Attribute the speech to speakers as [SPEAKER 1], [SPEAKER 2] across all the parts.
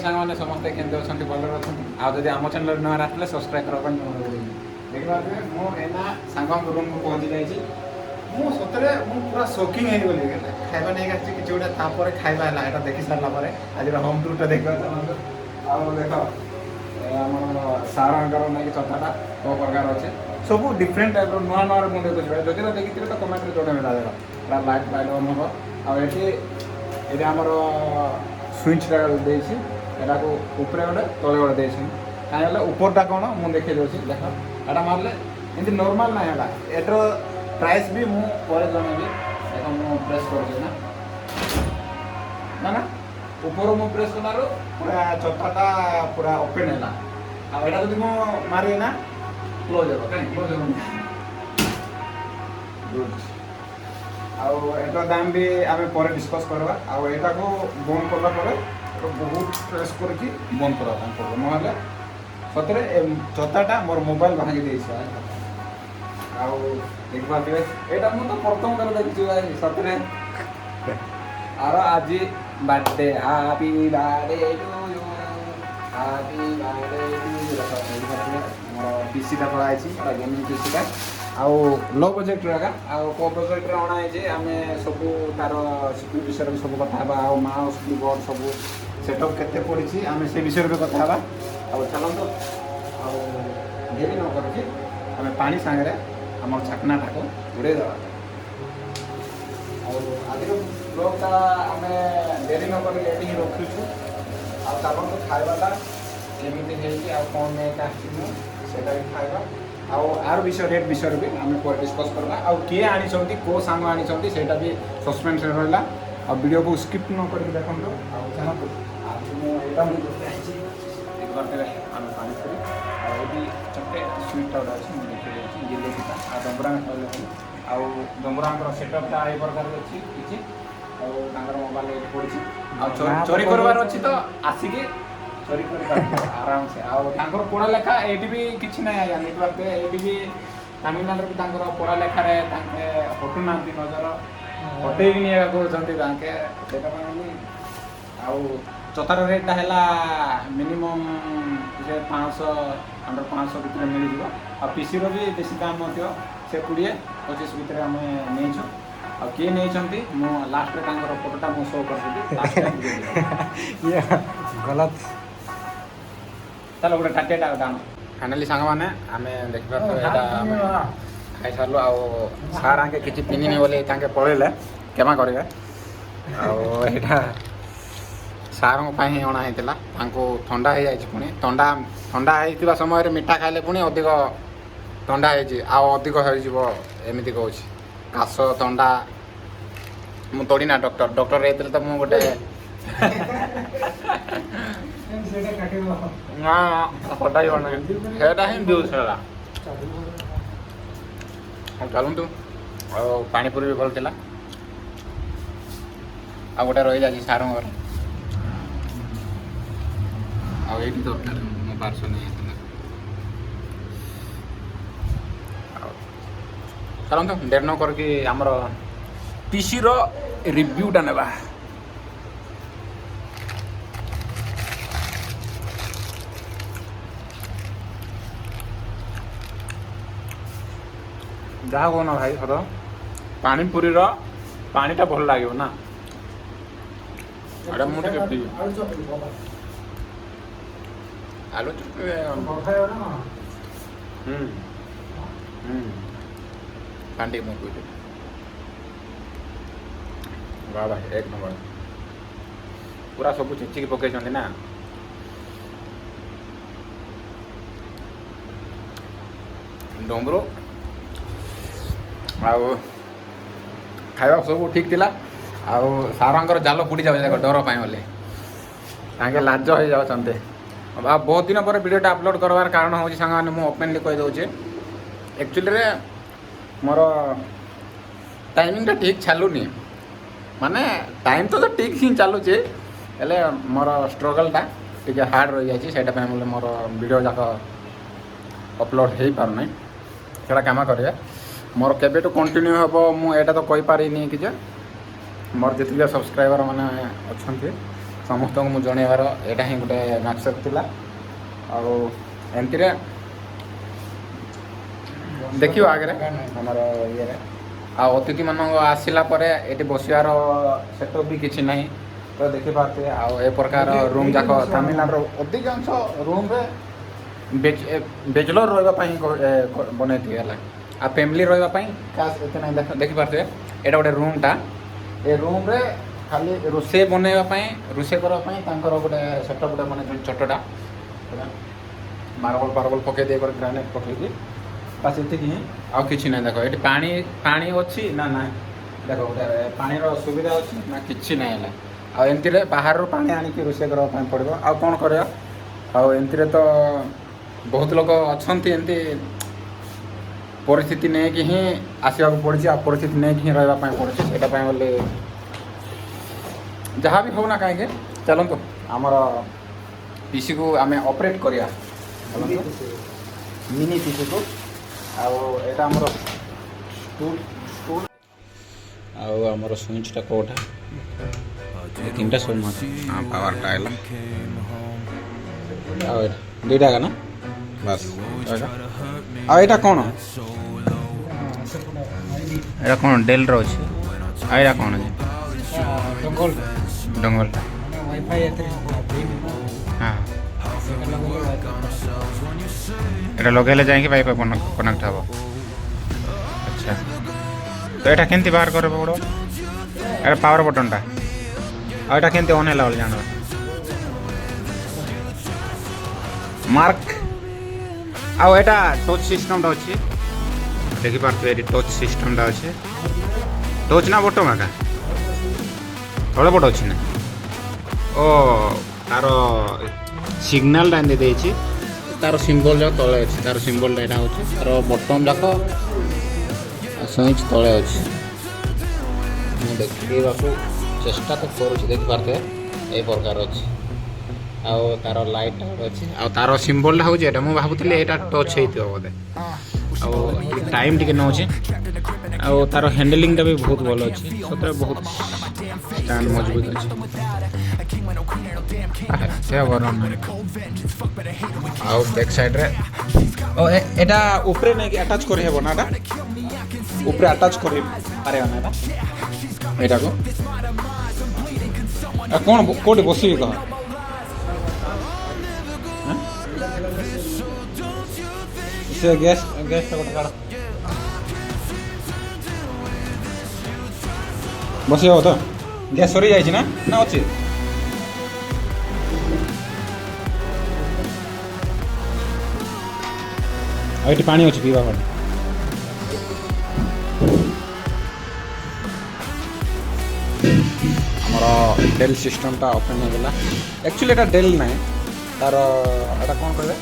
[SPEAKER 1] ସାଙ୍ଗମାନେ ସମସ୍ତେ କେମିତି ଅଛନ୍ତି ଭଲରେ ଅଛନ୍ତି ଆଉ ଯଦି ଆମ ଚ୍ୟାନେଲ ନୂଆ ଆସିଲେ ସବସ୍କ୍ରାଇବ୍ କରିବା ପାଇଁ ଦେଖିପାରୁଥିବେ ମୁଁ ଏଇନା ସାଙ୍ଗଙ୍କ ରୁମ୍କୁ ପହଞ୍ଚି ଯାଇଛି। ମୁଁ ସତରେ ପୁରା ସୋକିଂ ହେଇଗଲି ଖାଇବା ନେଇକି ଆସିଛି କିଛି ଗୋଟେ ତାପରେ ଖାଇବା ହେଲା ଏଇଟା ଦେଖି ସାରିଲା ପରେ ଆଜିର ହୋମ୍ ଟୁର୍ଟା ଦେଖିବା ଚାଲନ୍ତୁ। ଆଉ ଦେଖ ଆମର ସାରଙ୍କର ନେଇକି ଚଟାଟା କେଉଁ ପ୍ରକାର ଅଛି ସବୁ ଡିଫରେଣ୍ଟ ଟାଇପ୍ର ନୂଆ ନୂଆ ମୁଁ ଦେଖୁଛି ଯଦି ଦେଖିଥିବେ ତ କମେଣ୍ଟରେ ଜଣେଇବେ ଦେଖ ପୁରା ଲାଇଟ୍ ଲାଇଟ୍ ଅନ୍ ହେବ। ଆଉ ଏଠି ଆମର ସୁଇଚ୍ଟା ଦେଇଛି ଏଟାକୁ ଉପରେ ଗୋଟେ ତଳେ ଗୋଟେ ଦେଇଛନ୍ତି କାହିଁକି ହେଲେ ଉପରଟା କ'ଣ ମୁଁ ଦେଖେଇ ଦେଉଛି ଦେଖ ଏଇଟା ମାରିଲେ ଏମିତି ନର୍ମାଲ୍ ନାହିଁ ହେଲା ଏଟାର ପ୍ରାଇସ୍ ବି ମୁଁ ପରେ ଜଣେଇବି। ଦେଖ ମୁଁ ପ୍ରେସ୍ କରୁଛି ନା ନା ଉପରୁ ମୁଁ ପ୍ରେସ୍ କଲାରୁ ପୁରା ଚଟାଟା ପୁରା ଓପେନ୍ ହେଲା ଆଉ ଏଇଟା ଯଦି ମୁଁ ମାରିବି ନା କ୍ଲୋଜ୍ ହେବ କାହିଁକି କ୍ଲୋଜ୍ ହେବନି ଗୁଡ୍। ଆଉ ଏଟାର ଦାମ ବି ଆମେ ପରେ ଡିସ୍କସ୍ କରିବା ଆଉ ଏଇଟାକୁ ବନ୍ଦ କଲା ପରେ ବହୁତ ପ୍ରେସ୍ କରିକି ବନ୍ଦ କରିବା ପାଇଁ ପଡ଼ିବ ନହେଲେ ସତରେ ଜୋତାଟା ମୋର ମୋବାଇଲ ଭାଙ୍ଗି ଦେଇଛି। ଆଉ ଦେଖିପାରୁଥିବେ ଏଇଟା ମୁଁ ତ ପ୍ରଥମ ଥର ଦେଖିଛି ଭାଇ ସତରେ ଆର ଆଜି birthday happy birthday to you happy birthday to you. ଦେଖିପାରୁଥିବେ ଆମର ପିସିଟା ପଳାଇଛି ଏଇଟା ଗେମିଂ ପିସିଟା ଆଉ ଲୋ ବଜେଟ୍ର ଏକା ଆଉ କୋ ବଜେଟ୍ରେ ଅଣା ହେଇଛି ଆମେ ସବୁ ତାର ସିକ୍ୟୁରିଟି ବିଷୟରେ ସବୁ କଥା ହେବା ଆଉ ମାଉସ୍ କିବୋର୍ଡ଼ ସବୁ ସେଟଅପ୍ କେତେ ପଡ଼ିଛି ଆମେ ସେ ବିଷୟରେ ବି କଥା ହେବା। ଆଉ ଚାଲନ୍ତୁ ଆଉ ଡେରି ନ କରିକି ଆମେ ପାଣି ସାଙ୍ଗରେ ଆମର ଛାକନାଟାକୁ ଉଡ଼େଇ ଦେବା। ଆଉ ଆଜିର ବ୍ଲଗ୍ଟା ଆମେ ଡେରି ନ କରିକି ଏଠି ହିଁ ରଖୁଛୁ। ଆଉ ଚାଲନ୍ତୁ ଖାଇବାଟା କେମିତି ହେଇଛି ଆଉ କ'ଣ ନେଇକି ଆସିଛି ମୁଁ ସେଇଟା ବି ଖାଇବା ଆଉ ଆର ବିଷୟ ରେଟ୍ ବିଷୟରେ ବି ଆମେ ପରେ ଡିସ୍କସ୍ କରିବା ଆଉ କିଏ ଆଣିଛନ୍ତି କେଉଁ ସାଙ୍ଗ ଆଣିଛନ୍ତି ସେଇଟା ବି ସସ୍ପେନ୍ସରେ ରହିଲା। ଆଉ ଭିଡ଼ିଓକୁ ସ୍କିପ୍ ନ କରିକି ଦେଖନ୍ତୁ। ଆଉ ଚାଲନ୍ତୁ ଆଜି ମୁଁ ଏଇଟା ମୁଁ ହେଇଛି ଦେଖିପାରୁଥିବେ ଆମେ ପାଣି କରି ଆଉ ଏଠି ଚଟେ ସୁଇଟ୍ଟା ଗୋଟେ ଅଛି ମୁଁ ଦେଖି ଦେଉଛି ଜିଲେବିଟା ଆଉ ଡମ୍ବରାଙ୍କ କହିଲେ ଆଉ ଡମ୍ବରାଙ୍କର ସେଟଅପ୍ଟା ଏଇ ପ୍ରକାର ଅଛି କିଛି ଆଉ ତାଙ୍କର ମୋବାଇଲ ଏଠି ପଡ଼ିଛି ଆଉ ଚୋରି କରିବାର ଅଛି ତ ଆସିକି ଚୋରି କରିପାରିବେ ଆରାମସେ। ଆଉ ତାଙ୍କର ପଢ଼ା ଲେଖା ଏଇଠି ବି କିଛି ନାହିଁ ଆଜ୍ଞା ଦେଖିପାରୁଥିବେ ଏଇଠି ବି ତାମିଲନାଡ଼ୁରେ ବି ତାଙ୍କର ପଢ଼ା ଲେଖାରେ ତାଙ୍କେ ହଟୁନାହାନ୍ତି ନଜର ହଟେଇକି ନିଏ କହୁଛନ୍ତି ତାଙ୍କେ ସେଇଟା ପାଇଁ। ଆଉ ଚତାର ରେଟ୍ଟା ହେଲା ମିନିମମ୍ ଯେ 500 ଭିତରେ ମିଳିଯିବ ଆଉ ପିସିର ବି ବେଶୀ ଦାମ୍ ମଧ୍ୟ ସେ 20-25 ଭିତରେ ଆମେ ନେଇଛୁ। ଆଉ କିଏ ନେଇଛନ୍ତି ମୁଁ ଲାଷ୍ଟରେ ତାଙ୍କର ଫଟୋଟା ମୁଁ ଶୋ କରିଦେବି ଗଲତ ଚାଲ ଗୋଟେ ଟାଟିଆଟା ଦାମ ଫାଇନାଲି ସାଙ୍ଗମାନେ ଆମେ ଦେଖିପାରୁଛୁ ଏଇଟା ଆମେ ଖାଇସାରିଲୁ ଆଉ ସାର୍ ଆଙ୍କେ କିଛି ପିନ୍ଧିନି ବୋଲି ତାଙ୍କେ ପଳେଇଲେ କ୍ଷମା କରିବେ। ଆଉ ଏଇଟା ସାର୍ଙ୍କ ପାଇଁ ହିଁ ଅଣା ହେଇଥିଲା ତାଙ୍କୁ ଥଣ୍ଡା ହେଇଯାଇଛି ପୁଣି ଥଣ୍ଡା ହେଇଥିବା ସମୟରେ ମିଠା ଖାଇଲେ ପୁଣି ଅଧିକ ଥଣ୍ଡା ହେଇଛି ଆଉ ଅଧିକ ହେଇଯିବ ଏମିତି କହୁଛି କାଶ ଥଣ୍ଡା ମୁଁ ତୋଡ଼ି ନା ଡକ୍ଟର ହେଇଥିଲେ ତ ମୁଁ ଗୋଟେ ନା ହଟାଇବ ନାହିଁ ସେଇଟା ହିଁ ଦିଉଛି ସେଇଟା। ଆଉ ଚାଲନ୍ତୁ ଆଉ ପାଣିପୁରୀ ବି ଭଲ ଥିଲା ଆଉ ଗୋଟେ ରହିଯାଇଛି ସାରଙ୍କ ଘରେ ଆଉ ଏଇଠି ଦରକାର ମୋ ପାର୍ସଲ ନେଇଯାଇଥିଲା। ଆଉ ଚାଲନ୍ତୁ ଡେରି ନ କରିକି ଆମର ପିସିର ରିଭ୍ୟୁଟା ନେବା। ଯାହା କହୁନ ଭାଇ ସତ ପାଣିପୁରୀର ପାଣିଟା ଭଲ ଲାଗିବ ନା ଏଇଟା ମୁଁ ଟିକେ ପିଇବି ଆଳୁ ଚଟଣି ପାଣି ଟିକେ ମୁଁ ପିଇବି ବାଃ ଭାଇ ଏକ ନମ୍ବର ପୁରା ସବୁ ଚିଚିକି ପକେଇଛନ୍ତି ନା ଡମ୍ବରୁ ଆଉ ଖାଇବା ସବୁ ଠିକ୍ ଥିଲା। ଆଉ ସାରଙ୍କର ଜାଲ ପୁଡ଼ି ଯାଉଛି ଦେଖ ଡର ପାଇଁ ବୋଲି ତାଙ୍କେ ଲାଜ ହେଇଯାଉଛନ୍ତି। ଆଉ ବହୁତ ଦିନ ପରେ ଭିଡ଼ିଓଟା ଅପଲୋଡ଼ କରିବାର କାରଣ ହେଉଛି ସାଙ୍ଗମାନେ ମୁଁ ଓପେନଲି କହିଦେଉଛି ଆକ୍ଚୁଆଲିରେ ମୋର ଟାଇମିଂଟା ଠିକ୍ ଚାଲୁନି ମାନେ ଟାଇମ୍ ତ ଠିକ୍ ହିଁ ଚାଲୁଛି ହେଲେ ମୋର ଷ୍ଟ୍ରଗଲ୍ଟା ଟିକେ ହାର୍ଡ଼ ରହିଯାଇଛି ସେଇଟା ପାଇଁ ବୋଲେ ମୋର ଭିଡ଼ିଓ ଯାକ ଅପଲୋଡ଼ ହେଇପାରୁନାହିଁ ସେଇଟା କାମ କରିବେ ମୋର କେବେଠୁ କଣ୍ଟିନ୍ୟୁ ହେବ ମୁଁ ଏଇଟା ତ କହିପାରିନି କି ଯେ ମୋର ଯେତିକି ସବସ୍କ୍ରାଇବର୍ ମାନେ ଅଛନ୍ତି
[SPEAKER 2] ସମସ୍ତଙ୍କୁ ମୁଁ ଜଣେଇବାର ଏଇଟା ହିଁ ଗୋଟେ ମାକ୍ସର ଥିଲା। ଆଉ ଏମିତିରେ ଦେଖିବ ଆଗରେ ଆମର ଇଏରେ। ଆଉ ଅତିଥିମାନଙ୍କ ଆସିଲା ପରେ ଏଠି ବସିବାର ସେଟଅପ୍ ବି କିଛି ନାହିଁ ତ ଦେଖିପାରୁଥିବେ। ଆଉ ଏ ପ୍ରକାର ରୁମ୍ ଯାକ ତାମିଲନାଡୁର ଅଧିକାଂଶ ରୁମ୍ରେ ବ୍ୟାଚଲର ରହିବା ପାଇଁ ବନେଇଥିବେ ହେଲା। ଆଉ ଫ୍ୟାମିଲି ରହିବା ପାଇଁ ଖାସ୍ ଏତେ ନାହିଁ। ଦେଖିପାରୁଥିବେ ଏଇଟା ଗୋଟେ ରୁମ୍ଟା। ଏ ରୁମ୍ରେ ଖାଲି ରୋଷେଇ ବନେଇବା ପାଇଁ ରୋଷେଇ କରିବା ପାଇଁ ତାଙ୍କର ଗୋଟେ ସେଟଅପ୍ ଗୋଟେ ବନେଇଛନ୍ତି ଛୋଟଟା। ମାର୍ବଲ ପକେଇ ଦେଇ ଗୋଟେ ଗ୍ରାନାଇଟ୍ ପକେଇକି ବାସ୍ ଏତିକି ହିଁ, ଆଉ କିଛି ନାହିଁ। ଦେଖ ଏଠି ପାଣି ଅଛି ନା ନାହିଁ, ଦେଖ ଗୋଟେ ପାଣିର ସୁବିଧା ଅଛି ନା କିଛି ନାହିଁ ହେଲା। ଆଉ ଏମିତିରେ ବାହାରରୁ ପାଣି ଆଣିକି ରୋଷେଇ କରିବା ପାଇଁ ପଡ଼ିବ। ଆଉ କ'ଣ କରିବା। ଆଉ ଏମିତିରେ ତ ବହୁତ ଲୋକ ଅଛନ୍ତି ଏମିତି ପରିସ୍ଥିତି ନେଇକି ହିଁ ଆସିବାକୁ ପଡ଼ୁଛି। ଆଉ ପରିସ୍ଥିତି ନେଇକି ହିଁ ରହିବା ପାଇଁ ପଡ଼ୁଛି। ସେଇଟା ପାଇଁ ବୋଲି ଯାହା ବି ହଉ ନା କାହିଁକି ଚାଲନ୍ତୁ ଆମର ପିସିକୁ ଆମେ ଅପରେଟ୍ କରିବା। ମିନି ପିସିକୁ। ଆଉ ଏଇଟା ଆମର ଷ୍ଟୁଲ୍ ଆଉ ଆମର ସୁଇଚ୍ଟା କେଉଁଟା ତିନିଟା ସୁଇଚ୍ ପାୱାରଟା ହେଲା। ଆଉ ଏଇଟା ଦୁଇଟା ଏକା ନା ବାସ୍। ଆଉ ଏଇଟା କ'ଣ ଡେଲ୍ର ଅଛି। ଆଉ ଏଇଟା କ'ଣ ଅଛି ଡଙ୍ଗଲଟା ହଁ এটা লগাইলে ଯାଇକି ପାଇପ କନେକ୍ଟ ହେବ। ଆଚ୍ଛା ତ ଏଇଟା କେମିତି ବାହାର କରିବାକୁ ପଡ଼ିବ। ଏଇଟା ପାୱାର ବଟନ୍ଟା। ଆଉ ଏଇଟା କେମିତି ଅନ୍ ହେଲା ବୋଲି ଜାଣିବା। ମାର୍କ ଆଉ ଏଇଟା ଟଚ୍ ସିଷ୍ଟମ୍ଟା ଅଛି। ଦେଖିପାରୁଥିବେ ଏଠି ଟଚ୍ ସିଷ୍ଟମ୍ଟା ଅଛି। ଟଚ୍ ନା ବଟନ୍ ଏକା ତଳେ ବଟ ଅଛି ନା। ଓ ତାର ସିଗ୍ନାଲଟା ଏମିତି ଦେଇଛି। ତାର ସିମ୍ବଲ୍ ଯାକ ତଳେ ଅଛି। ତାର ସିମ୍ବଲ୍ଟା ଏଇଟା ହେଉଛି। ତାର ବଟନ୍ ଯାକ ସୁଇଚ୍ ତଳେ ଅଛି। ମୁଁ ଦେଖିବାକୁ ଚେଷ୍ଟା ତ କରୁଛି। ଦେଖିପାରୁଥିବେ ଏଇ ପ୍ରକାର ଅଛି। ଆଉ ତାର ଲାଇଟ୍ଟା ଗୋଟେ ଅଛି। ଆଉ ତାର ସିମ୍ବଲ୍ଟା ହେଉଛି ଏଇଟା। ମୁଁ ଭାବୁଥିଲି ଏଇଟା ଟଚ୍ ହେଇଥିବ ବୋଧେ। ଆଉ ଟାଇମ୍ ଟିକେ ନେଉଛି। ଆଉ ତାର ହ୍ୟାଣ୍ଡେଲିଂଟା ବି ବହୁତ ଭଲ ଅଛି। ସତରେ ବହୁତ ଷ୍ଟାଣ୍ଡ ମଜବୁତ ଅଛି। ଆଉ ବ୍ୟାକ୍ ସାଇଡ଼୍ରେ ଏଇଟା ଉପରେ ନେଇକି ଆଟାଚ୍ କରିହେବ ନା। ଏଇଟା ଉପରେ ଆଟାଚ୍ କରିପାରିବ ନା ଏଇଟାକୁ। କ'ଣ କେଉଁଠି ବସିବି କହ। ସେ ଗ୍ୟାସ୍ଟା ଗୋଟେ କାଢ଼ ବସି ହେବ ତ। ଗ୍ୟାସ୍ ସରିଯାଇଛି ନା ଅଛି। ଆଉ ଏଠି ପାଣି ଅଛି ପିଇବା ପାଣି। ଆମର ଡେଲ୍ ସିଷ୍ଟମ୍ଟା ଓପନ୍ ହେଇଗଲା। ଆକ୍ଚୁଆଲି ଏଇଟା ଡେଲ୍ ନାହିଁ। ତାର ଏଇଟା କ'ଣ କହିବେ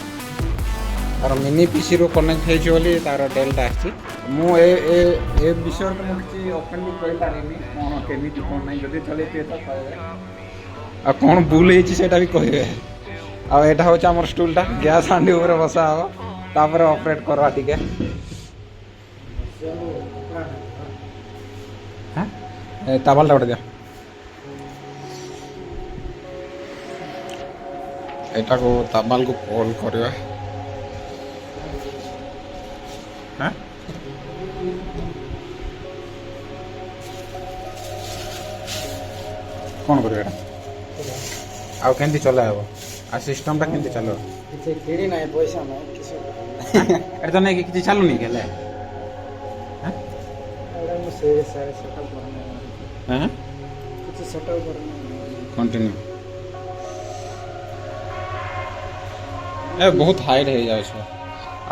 [SPEAKER 2] ତାର ମିନି ପିସିରୁ କନେକ୍ଟ ହେଇଛି ବୋଲି ତାର ଡେଲ୍ଟା ଆସିଛି। ମୁଁ ଏ ବିଷୟରେ ମୁଁ କିଛି ଓପନ୍ଲି କହିପାରିନି କ'ଣ କେମିତି କ'ଣ ନାହିଁ। ଯଦି ଚଲେଇଥିବେ ତ କହିବେ। ଆଉ କ'ଣ ଭୁଲ ହେଇଛି ସେଇଟା ବି କହିବେ। ଆଉ ଏଇଟା ହେଉଛି ଆମର ଷ୍ଟୁଲ୍ଟା। ଗ୍ୟାସ୍ ହାଣ୍ଡି ଉପରେ ବସା ହେବ। ତାପରେ ଅପରେଟ୍ କରିବା ଟିକେ। ତାବାଲଟା ଗୋଟେ ଦିଅ। ଏଇଟାକୁ ତାବାଲକୁ କଲ୍ କରିବା। କ'ଣ କରିବା ଏଇଟା ଆଉ କେମିତି ଚଲା ହେବ। ଆଉ ସିଷ୍ଟମ୍ଟା କେମିତି ଚାଲିବ।
[SPEAKER 3] କିଛି କିଣି ନାହିଁ ପଇସା ନାହିଁ କିଛି।
[SPEAKER 2] ଏଇଟା ତ ନେଇକି କିଛି ଚାଲୁନି ହେଲେ
[SPEAKER 3] ମୁଁ ସେ ସେଟଅପ୍ କରୁନି। କିଛି ସେଟଅପ୍ କରୁନି।
[SPEAKER 2] କଣ୍ଟିନ୍ୟୁ ବହୁତ ହାଇଟ୍ ହେଇଯାଉଛି।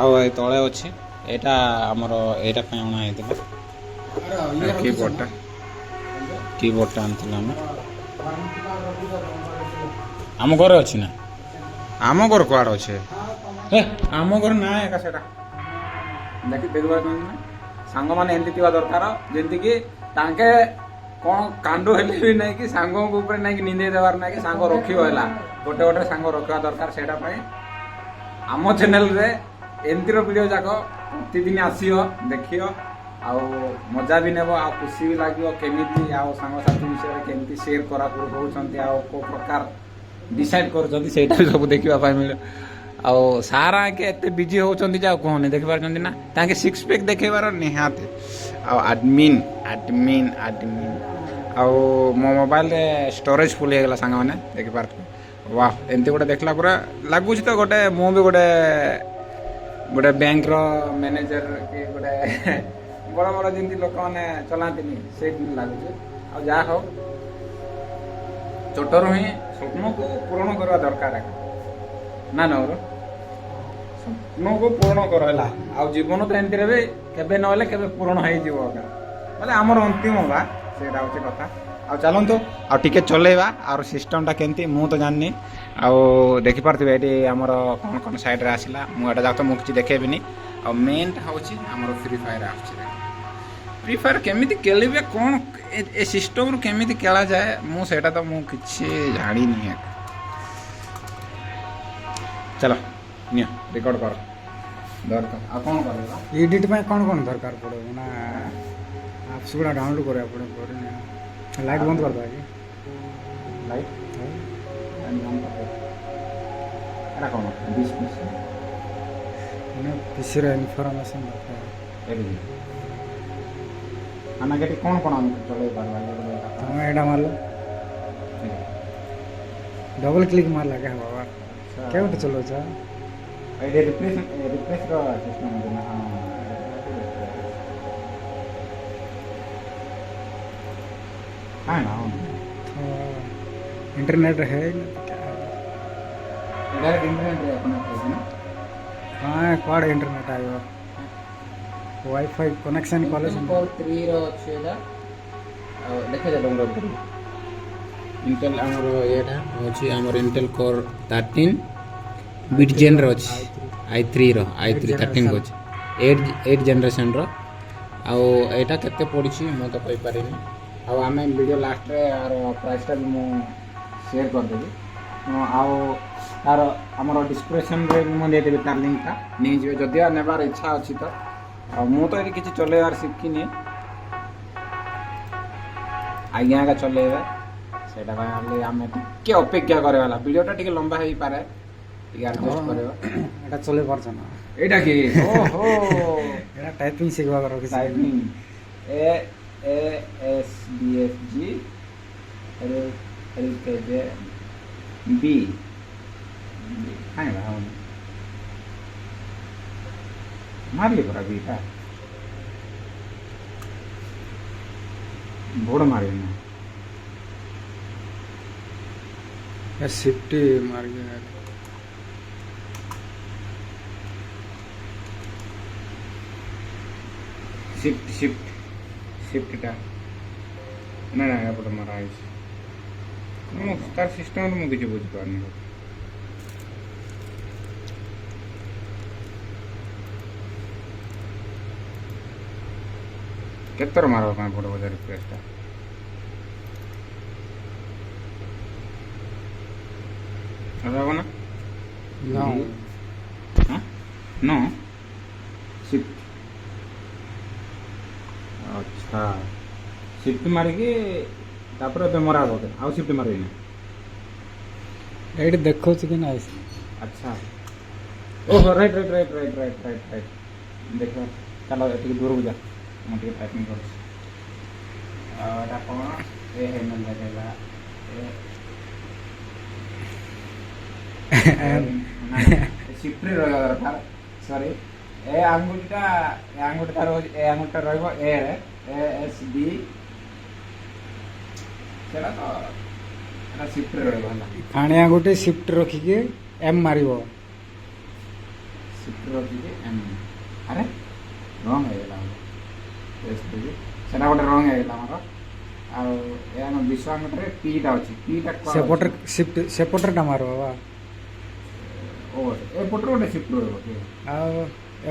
[SPEAKER 2] ଆଉ ଏ ତଳେ ଅଛି। ଏଇଟା ଆମର ଏଇଟା ପାଇଁ ଅଣା ହେଇଥିଲା। କିବୋର୍ଡ଼ଟା ଆଣିଥିଲା ଆମେ। ଆମ ଘରେ ଅଛି ନା। ଆମ ଘର କୁଆଡ଼େ ଅଛି। ଆମ ଘର ନା ଏକା ସେଇଟା ଦେଖିପାରୁଛନ୍ତି ନା। ସାଙ୍ଗମାନେ ଏମିତି ଥିବା ଦରକାର ଯେମିତିକି ତାଙ୍କେ କ'ଣ କାଣ୍ଡ ହେଲେ ବି ନାଇଁକି ସାଙ୍ଗଙ୍କ ଉପରେ ନାଇଁକି ନିନ୍ଦେଇ ଦେବାର ନାଇଁକି ସାଙ୍ଗ ରଖିବ ହେଲା। ଗୋଟେ ସାଙ୍ଗ ରଖିବା ଦରକାର। ସେଇଟା ପାଇଁ ଆମ ଚ୍ୟାନେଲ୍ରେ ଏମିତିର ଭିଡ଼ିଓ ଯାକ ପ୍ରତିଦିନ ଆସିବ ଦେଖିବ।
[SPEAKER 1] ଆଉ ମଜା ବି ନେବ ଆଉ ଖୁସି ବି ଲାଗିବ କେମିତି ଆଉ ସାଙ୍ଗସାଥି ବିଷୟରେ କେମିତି ସେୟାର କରାକରି ହେଉଛନ୍ତି ଆଉ କେଉଁ ପ୍ରକାର ଡିସାଇଡ୍ କରୁଛନ୍ତି ସେଇଟା ବି ସବୁ ଦେଖିବା ପାଇଁ ମିଳିବ। ଆଉ ସାର୍ ଆଙ୍କେ ଏତେ ବିଜି ହେଉଛନ୍ତି ଯେ ଆଉ କହନି ଦେଖିପାରୁଛନ୍ତି ନା ତାଙ୍କେ ସିକ୍ସ ପ୍ୟାକ୍ ଦେଖେଇବାର ନିହାତି। ଆଉ ଆଡମିନ୍ ଆଉ ମୋ ମୋବାଇଲରେ ଷ୍ଟୋରେଜ୍ ଫୁଲ୍ ହେଇଗଲା ସାଙ୍ଗମାନେ ଦେଖିପାରୁଥିବେ। ୱାଓ ଏମିତି ଗୋଟେ ଦେଖିଲା ପରେ ଲାଗୁଛି ତ ଗୋଟେ ମୁଁ ବି ଗୋଟେ ବ୍ୟାଙ୍କର ମ୍ୟାନେଜର କି ଗୋଟେ ବଡ଼ ବଡ଼ ଯେମିତି ଲୋକମାନେ ଚଲାନ୍ତିନି ସେଇଠି ଲାଗୁଛି। ଆଉ ଯାହା ହଉ ଛୋଟରୁ ହିଁ ସ୍ୱପ୍ନକୁ ପୂରଣ କରିବା ଦରକାର ନା ନର ସ୍ୱପ୍ନକୁ ପୂରଣ କର ହେଲା। ଆଉ ଜୀବନ ତ ଏମିତିରେ ବି କେବେ ନହେଲେ କେବେ ପୂରଣ ହେଇଯିବ ବୋଲେ ଆମର ଅନ୍ତିମ ବା ସେଇଟା ହେଉଛି କଥା। ଆଉ ଚାଲନ୍ତୁ ଆଉ ଟିକେ ଚଲେଇବା ଆଉ ସିଷ୍ଟମ୍ଟା କେମିତି ମୁଁ ତ ଜାଣିନି। ଆଉ ଦେଖିପାରୁଥିବେ ଏଠି ଆମର କ'ଣ କ'ଣ ସାଇଡ଼୍ରେ ଆସିଲା ମୁଁ ଏଇଟା ଯାକ ତ ମୁଁ କିଛି ଦେଖେଇବିନି। ଆଉ ମେନ୍ଟା ହେଉଛି ଆମର ଫ୍ରି ଫାୟାର ଆସୁଛି। ଫ୍ରି ଫାୟାର କେମିତି ଖେଳିବେ କ'ଣ ଏ ସିଷ୍ଟମ୍ରୁ କେମିତି ଖେଳାଯାଏ ମୁଁ ସେଇଟା ତ ମୁଁ କିଛି ଜାଣିନି। ଚାଲ ନିଅ ରେକର୍ଡ଼ କର ଦରକାର ଆଉ କ'ଣ କରିବା
[SPEAKER 3] ଏଡ଼ିଟ୍ ପାଇଁ କ'ଣ କ'ଣ ଦରକାର ପଡ଼ିବ ନା ଆପ୍ସ ଗୁଡ଼ା ଡାଉନଲୋଡ଼ କରିବାକୁ ପଡ଼ିବ। ଲାଇଟ୍ ବନ୍ଦ କରିଦେବା କି
[SPEAKER 1] ଲାଇଟ୍ ଏଇଟା କ'ଣ
[SPEAKER 3] ମାନେ ପିସିର ଇନଫର୍ମେସନ୍ ଦରକାର।
[SPEAKER 1] ଆମେ ଏଠି କ'ଣ କ'ଣ ଆମେ ଚଳେଇ ପାରିବା
[SPEAKER 3] ତମେ ଏଇଟା ମାରିଲ ଡବଲ କ୍ଲିକ୍ ମାରିଲା କେ ବାବା କେଉଁଠି ଚଲାଉଛ?
[SPEAKER 1] ଏଇଠି ରିପ୍ଲେସ୍ର ସିଷ୍ଟମ୍ ଅଛି ନା ହଁ ନା
[SPEAKER 3] इंटरनेट है
[SPEAKER 1] डायरेक्ट इंटरनेट कनेक्ट है ना।
[SPEAKER 3] हाँ क्वाड इंटरनेट आयो वाईफाई कनेक्शन कॉलेज
[SPEAKER 1] कोर 3 रो अछि एटा देखा जा डंगर पर इंटेल हमर एटा अछि हमर इंटेल कोर 13 बिट जेन रो अछि i3 रो i3 13 को अछि 8 जनरेशन रो आ एटा केते पड़िछि म तो कहि पारिनी। आ आम वीडियो लास्ट रे आर प्राइसटा भी मु शेयर कर देबी आउ तार हमर डिस्क्रिप्शन रे मु दे देबी तार लिंक नहीं जे जदि नेबार इच्छा अछि तो मु तो ये किसी चलेबार शिखिनी आज्ञा का चलेबे सेटा भाई आम टिके अपेक्षा करे वाला वीडियोटा टिके लंबा हेई पारे टिके एडजस्ट करबो
[SPEAKER 3] एटा चले परछ ना
[SPEAKER 1] एटा की ओहो
[SPEAKER 3] एटा टाइपिंग सिखवा करो कि
[SPEAKER 1] typing A S D F G L के जे बी हाय भाव मारिए पड़ा बीटा बोर्ड मारिए ना
[SPEAKER 3] या शिफ्ट मार गया
[SPEAKER 1] शिफ्ट शिफ्ट शिफ्ट टा ना ना एपट मारा है मु तार सिस्टम मु किछ बुझ पानी केतर मारवा ପାଇଁ ପଡ଼ିବ ଯେ ରିକ୍ୱେଷ୍ଟଟା ହେବ ନା
[SPEAKER 3] नो
[SPEAKER 1] ହଁ नो शिफ्ट अच्छा शिफ्ट मारिकी तापर ଏବେ ମରା ହେବ ଆଉ शिफ्ट ମାରିବିନି
[SPEAKER 3] एडी देखो कि ना
[SPEAKER 1] अच्छा ओहो right right right right right right right देखो चलो एतिକି दूरକୁ जा ମୁଁ ଟିକେ ଟାଇପିଂ କରୁଛି ଏଇଟା କ'ଣ ଏ ହେମେଲ ଦେଖେଇଲା ଶିଫ୍ଟରେ ରହିବା ଦରକାର ସରି ଏ ଆଙ୍ଗୁଠିଟା ତାର ଏ ଆଙ୍ଗୁଠିଟା ରହିବ ଏ ରେ ଏ ଏସ୍ ଡି ସେଇଟା ତ ଏଇଟା ଶିଫ୍ଟରେ ରହିବ ହେଲା
[SPEAKER 3] ଖାଣିଆ ଗୋଟେ ଶିଫ୍ଟ ରଖିକି ଏମ୍ ମାରିବ
[SPEAKER 1] ଶିଫ୍ଟ ରଖିକି ଏମ୍ ଆରେ ରଙ୍ଗ ହେଇଗଲା ସେଟା ଗୋଟେ ରଙ୍ଗ ହେଇଗଲା ଆମର ଆଉ ଏ ଆମ ବିଶ୍ୱ ଆଙ୍ଗୁଠିରେ ପିଟା ଅଛି ପିଟା
[SPEAKER 3] ସେପଟରେ ଶିଫ୍ଟ ସେପଟରେଟା ମାରିବ ବା
[SPEAKER 1] ଓ ଏପଟରେ ଗୋଟେ ଶିଫ୍ଟ ରହିବ କି
[SPEAKER 3] ଆଉ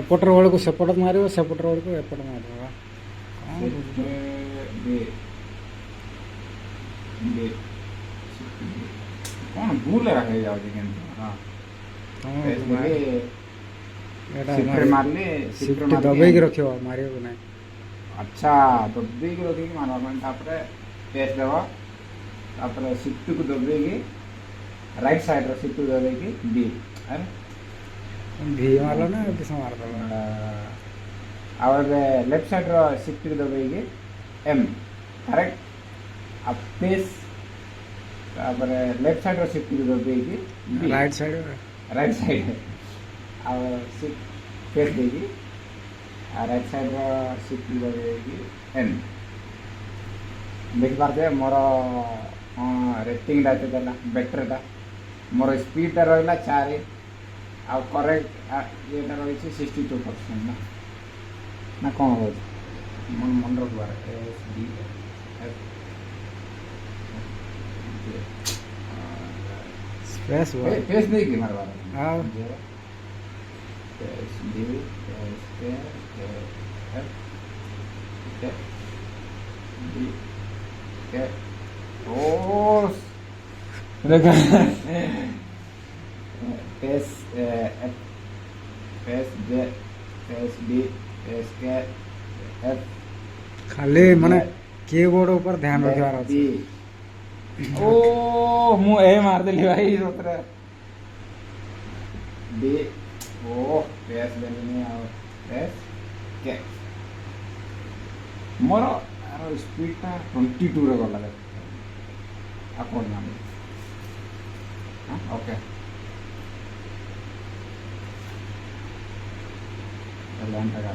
[SPEAKER 3] ଏପଟର ବେଳକୁ ସେପଟ ମାରିବ ସେପଟର ବେଳକୁ ଏପଟ ମାରିବ ବା
[SPEAKER 1] କ'ଣ ଭୁଲ ହେଇଯାଉଛି କିନ୍ତୁ
[SPEAKER 3] ଏଇଟା
[SPEAKER 1] ଶିଫ୍ଟରେ ମାରିଲେ
[SPEAKER 3] ଶିଫ୍ଟ ଦବେଇକି ରଖିବ ମାରିବ ନାହିଁ
[SPEAKER 1] अच्छा दबेगी रखिकी मारवा मैं तापरे पेस्ट देवा तापरे शिफ्ट को दबेगी राइट साइड रो शिफ्ट को दबेगी बी है
[SPEAKER 3] ଭି ମାରଲ ନା କିସ ମାରଦବ
[SPEAKER 1] और लेफ्ट साइड रो शिफ्ट को दबेगी एम करेक्ट अब पेस तापरे लेफ्ट साइड रो शिफ्ट को दबेगी B
[SPEAKER 3] right side
[SPEAKER 1] right side और शिफ्ट पेस देगी और राइट साइड रो शिफ्ट को दबेगी एन देखि पारते मोर रेटिंग डाटे देला बैटरीटा मोर स्पीडटा रहिला 4 आ करेक्ट येटा रही 62% ना ना कौन हो मन मन रखबार S D F
[SPEAKER 3] space
[SPEAKER 1] space देगी मारवार
[SPEAKER 3] ଆଉ
[SPEAKER 1] S D S K F K D K ओ देखा S F S J S D S K F
[SPEAKER 3] ଖାଲି ମାନେ କିବୋର୍ଡ ଉପରେ ଧ୍ୟାନ ରଖିବାର ଅଛି
[SPEAKER 1] ओ मु ए मार देली भाई सतरे डी ओ एस देनी आ एस के मोर आरो स्पीड ता 22 रे गला आपन नाम हां ओके लैंड का